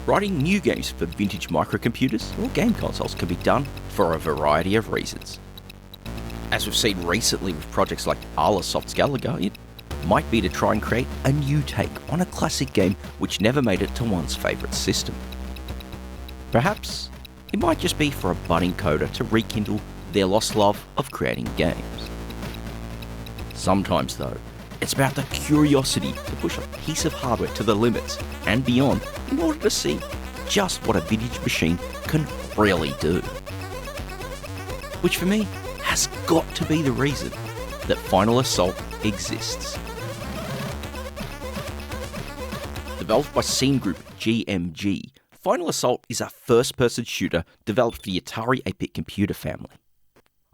writing new games for vintage microcomputers or game consoles can be done for a variety of reasons. As we've seen recently with projects like Alasoft's Galaga, it might be to try and create a new take on a classic game which never made it to one's favourite system. Perhaps it might just be for a budding coder to rekindle their lost love of creating games. Sometimes though, it's about the curiosity to push a piece of hardware to the limits and beyond in order to see just what a vintage machine can really do. Which for me has got to be the reason that Final Assault exists. Developed by Scene Group GMG, Final Assault is a first-person shooter developed for the Atari 8-bit computer family.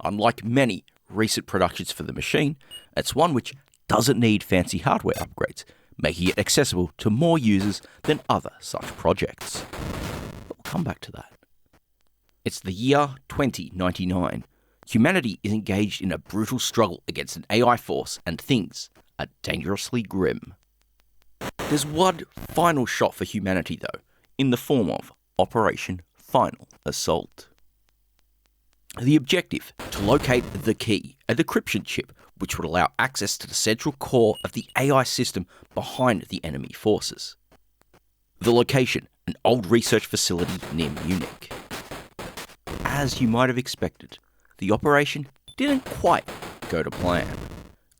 Unlike many recent productions for the machine, it's one which doesn't need fancy hardware upgrades, making it accessible to more users than other such projects. But we'll come back to that. It's the year 2099. Humanity is engaged in a brutal struggle against an AI force, and things are dangerously grim. There's one final shot for humanity though, in the form of Operation Final Assault. The objective, to locate the key, a decryption chip which would allow access to the central core of the AI system behind the enemy forces. The location, an old research facility near Munich. As you might have expected, the operation didn't quite go to plan,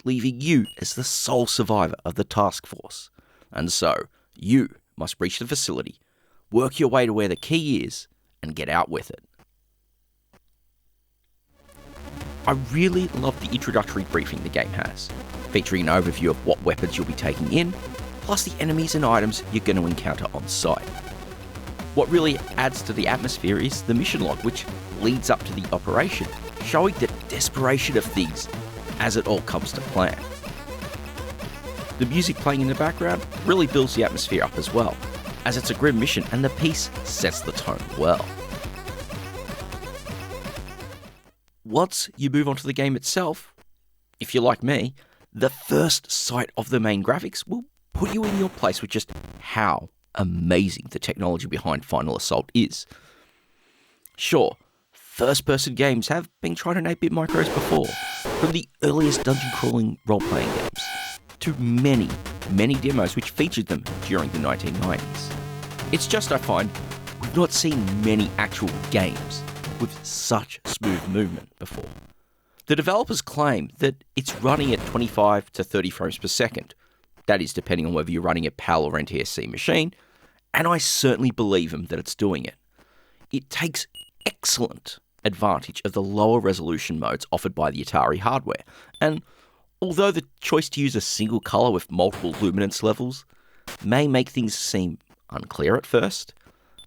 leaving you as the sole survivor of the task force. And so, you must reach the facility, work your way to where the key is, and get out with it. I really love the introductory briefing the game has, featuring an overview of what weapons you'll be taking in, plus the enemies and items you're going to encounter on site. What really adds to the atmosphere is the mission log, which leads up to the operation, showing the desperation of things as it all comes to plan. The music playing in the background really builds the atmosphere up as well, as it's a grim mission and the piece sets the tone well. Once you move on to the game itself, if you're like me, the first sight of the main graphics will put you in your place with just how amazing the technology behind Final Assault is. Sure, first-person games have been tried on 8-bit micros before, from the earliest dungeon-crawling role-playing games to many, many demos which featured them during the 1990s. It's just I find we've not seen many actual games with such smooth movement before. The developers claim that it's running at 25 to 30 frames per second. That is depending on whether you're running a PAL or NTSC machine, and I certainly believe them that it's doing it. It takes excellent advantage of the lower resolution modes offered by the Atari hardware, and although the choice to use a single colour with multiple luminance levels may make things seem unclear at first,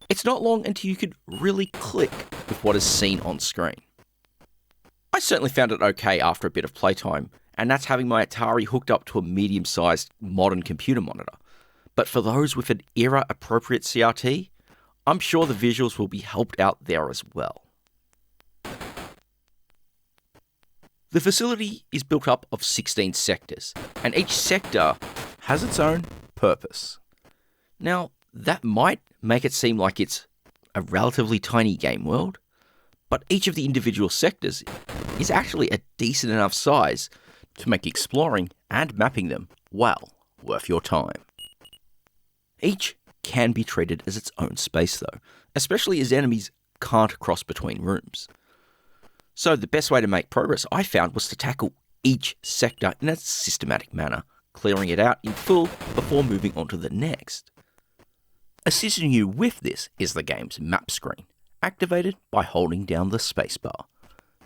it's not long until you could really click with what is seen on screen. I certainly found it okay after a bit of playtime, and that's having my Atari hooked up to a medium-sized modern computer monitor. But for those with an era-appropriate CRT, I'm sure the visuals will be helped out there as well. The facility is built up of 16 sectors, and each sector has its own purpose. Now, that might make it seem like it's a relatively tiny game world, but each of the individual sectors is actually a decent enough size to make exploring and mapping them well worth your time. Each can be treated as its own space though, especially as enemies can't cross between rooms. So the best way to make progress I found was to tackle each sector in a systematic manner, clearing it out in full before moving on to the next. Assisting you with this is the game's map screen, activated by holding down the spacebar.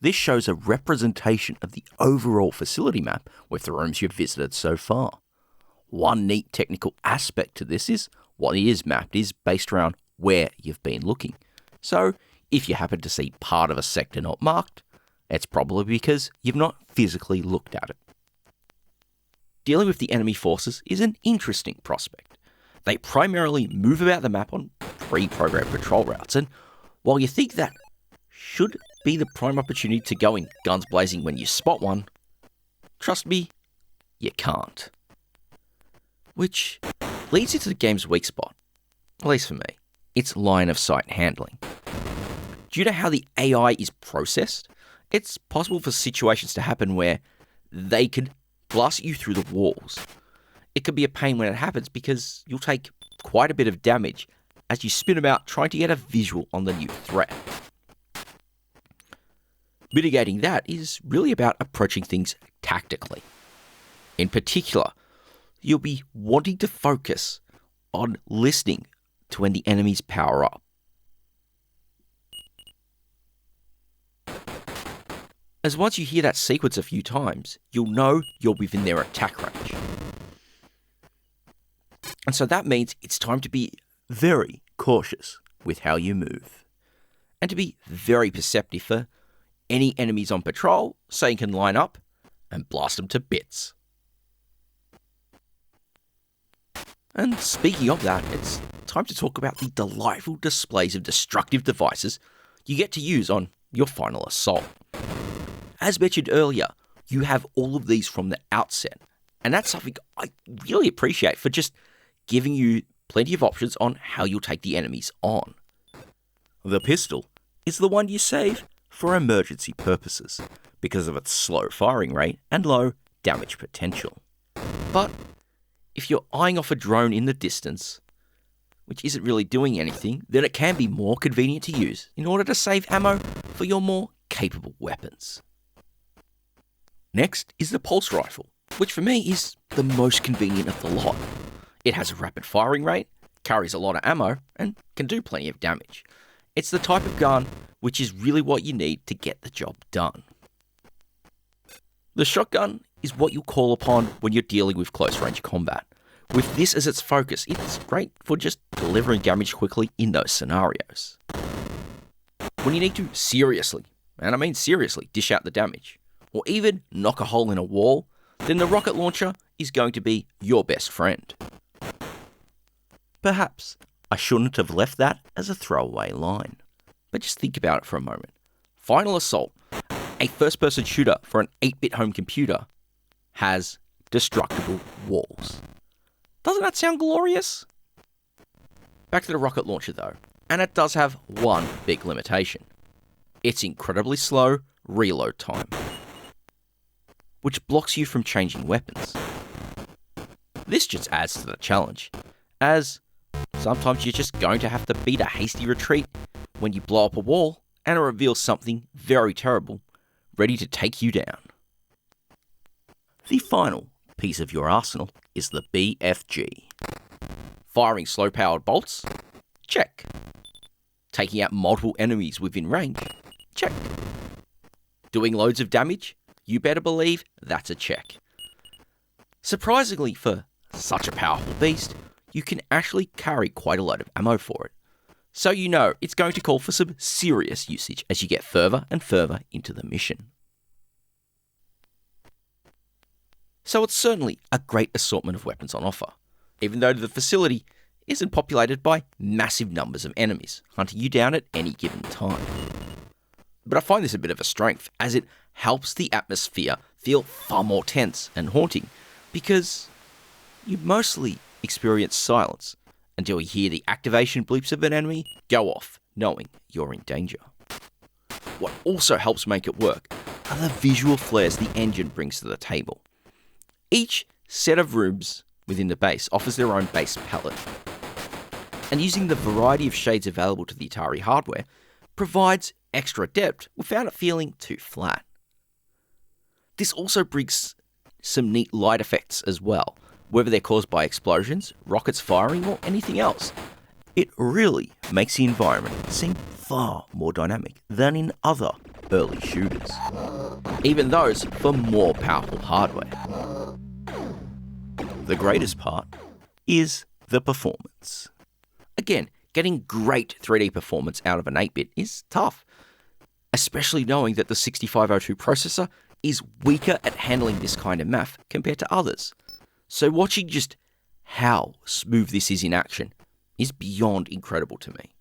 This shows a representation of the overall facility map with the rooms you've visited so far. One neat technical aspect to this is what is mapped is based around where you've been looking. So if you happen to see part of a sector not marked, it's probably because you've not physically looked at it. Dealing with the enemy forces is an interesting prospect. They primarily move about the map on pre-programmed patrol routes, and while you think that should be the prime opportunity to go in guns blazing when you spot one, trust me, you can't. Which leads you to the game's weak spot, at least for me. its line of sight handling. Due to how the AI is processed, it's possible for situations to happen where they could blast you through the walls. It can be a pain when it happens because you'll take quite a bit of damage as you spin about trying to get a visual on the new threat. Mitigating that is really about approaching things tactically. In particular, you'll be wanting to focus on listening to when the enemies power up. As once you hear that sequence a few times, you'll know you're within their attack range. And so that means it's time to be very cautious with how you move, and to be very perceptive for any enemies on patrol so you can line up and blast them to bits. And speaking of that, it's time to talk about the delightful displays of destructive devices you get to use on your final assault. As mentioned earlier, you have all of these from the outset, and that's something I really appreciate for just giving you plenty of options on how you'll take the enemies on. The pistol is the one you save for emergency purposes because of its slow firing rate and low damage potential. But if you're eyeing off a drone in the distance, which isn't really doing anything, then it can be more convenient to use in order to save ammo for your more capable weapons. Next is the pulse rifle, which for me is the most convenient of the lot. It has a rapid firing rate, carries a lot of ammo, and can do plenty of damage. It's the type of gun which is really what you need to get the job done. The shotgun is what you call upon when you're dealing with close-range combat. With this as its focus, it's great for just delivering damage quickly in those scenarios. When you need to seriously, and I mean seriously, dish out the damage, or even knock a hole in a wall, then the rocket launcher is going to be your best friend. Perhaps I shouldn't have left that as a throwaway line. But just think about it for a moment. Final Assault, a first-person shooter for an 8-bit home computer, has destructible walls. Doesn't that sound glorious? Back to the rocket launcher though, and it does have one big limitation. It's incredibly slow reload time, which blocks you from changing weapons. This just adds to the challenge, as sometimes you're just going to have to beat a hasty retreat when you blow up a wall and it reveals something very terrible, ready to take you down. The final piece of your arsenal is the BFG. Firing slow-powered bolts? Check. Taking out multiple enemies within range? Check. Doing loads of damage? You better believe that's a check. Surprisingly, for such a powerful beast, you can actually carry quite a lot of ammo for it. So you know it's going to call for some serious usage as you get further and further into the mission. So it's certainly a great assortment of weapons on offer, even though the facility isn't populated by massive numbers of enemies hunting you down at any given time. But I find this a bit of a strength, as it helps the atmosphere feel far more tense and haunting, because you mostly experience silence until you hear the activation bleeps of an enemy go off, knowing you're in danger. What also helps make it work are the visual flares the engine brings to the table. Each set of rooms within the base offers their own base palette, and using the variety of shades available to the Atari hardware provides extra depth without it feeling too flat. This also brings some neat light effects as well, whether they're caused by explosions, rockets firing, or anything else. It really makes the environment seem far more dynamic than in other early shooters, even those for more powerful hardware. The greatest part is the performance. Again, getting great 3D performance out of an 8-bit is tough, especially knowing that the 6502 processor is weaker at handling this kind of math compared to others. So watching just how smooth this is in action is beyond incredible to me.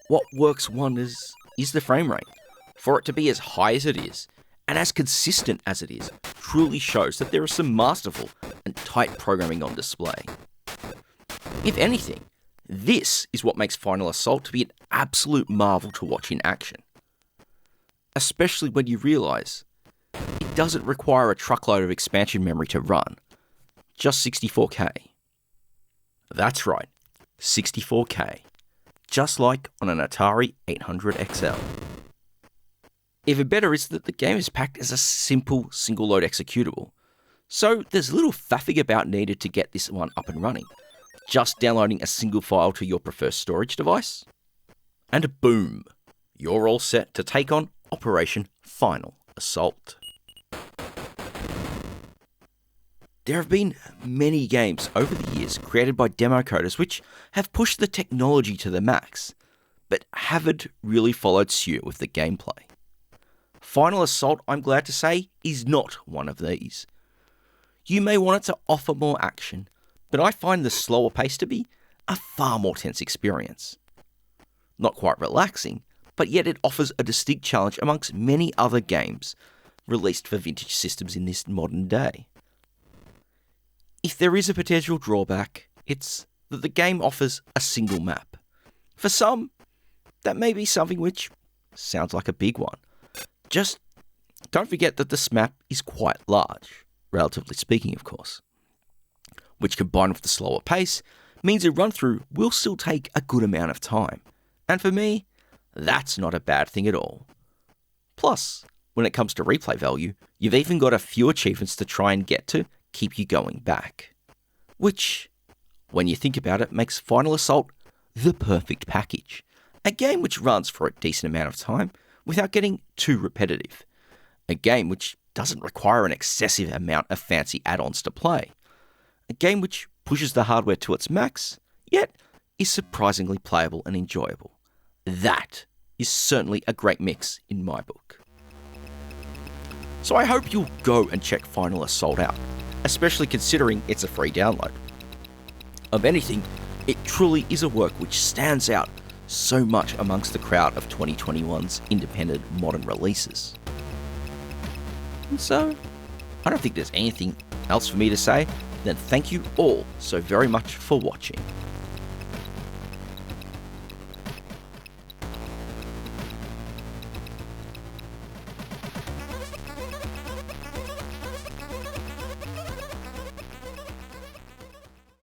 What works wonders is the frame rate. For it to be as high as it is, and as consistent as it is, truly shows that there is some masterful and tight programming on display. If anything, This is what makes Final Assault to be an absolute marvel to watch in action. Especially when you realise it doesn't require a truckload of expansion memory to run, just 64K. That's right, 64K, just like on an Atari 800 XL. Even better is that the game is packed as a simple single-load executable, so there's little faffing about needed to get this one up and running. Just downloading a single file to your preferred storage device, and boom, you're all set to take on Operation Final Assault. There have been many games over the years created by demo coders which have pushed the technology to the max, but haven't really followed suit with the gameplay. Final Assault, I'm glad to say, is not one of these. You may want it to offer more action, but I find the slower pace to be a far more tense experience. Not quite relaxing, but yet it offers a distinct challenge amongst many other games released for vintage systems in this modern day. If there is a potential drawback, it's that the game offers a single map. For some, that may be something which sounds like a big one. Just don't forget that this map is quite large, relatively speaking of course, which combined with the slower pace means a run through will still take a good amount of time. And for me, that's not a bad thing at all. Plus, when it comes to replay value, you've even got a few achievements to try and get to keep you going back. Which, when you think about it, makes Final Assault the perfect package. A game which runs for a decent amount of time without getting too repetitive. A game which doesn't require an excessive amount of fancy add-ons to play. A game which pushes the hardware to its max, yet is surprisingly playable and enjoyable. That is certainly a great mix in my book. So I hope you'll go and check Final Assault out, especially considering it's a free download. Of anything, it truly is a work which stands out so much amongst the crowd of 2021's independent modern releases. And so, I don't think there's anything else for me to say than thank you all so very much for watching.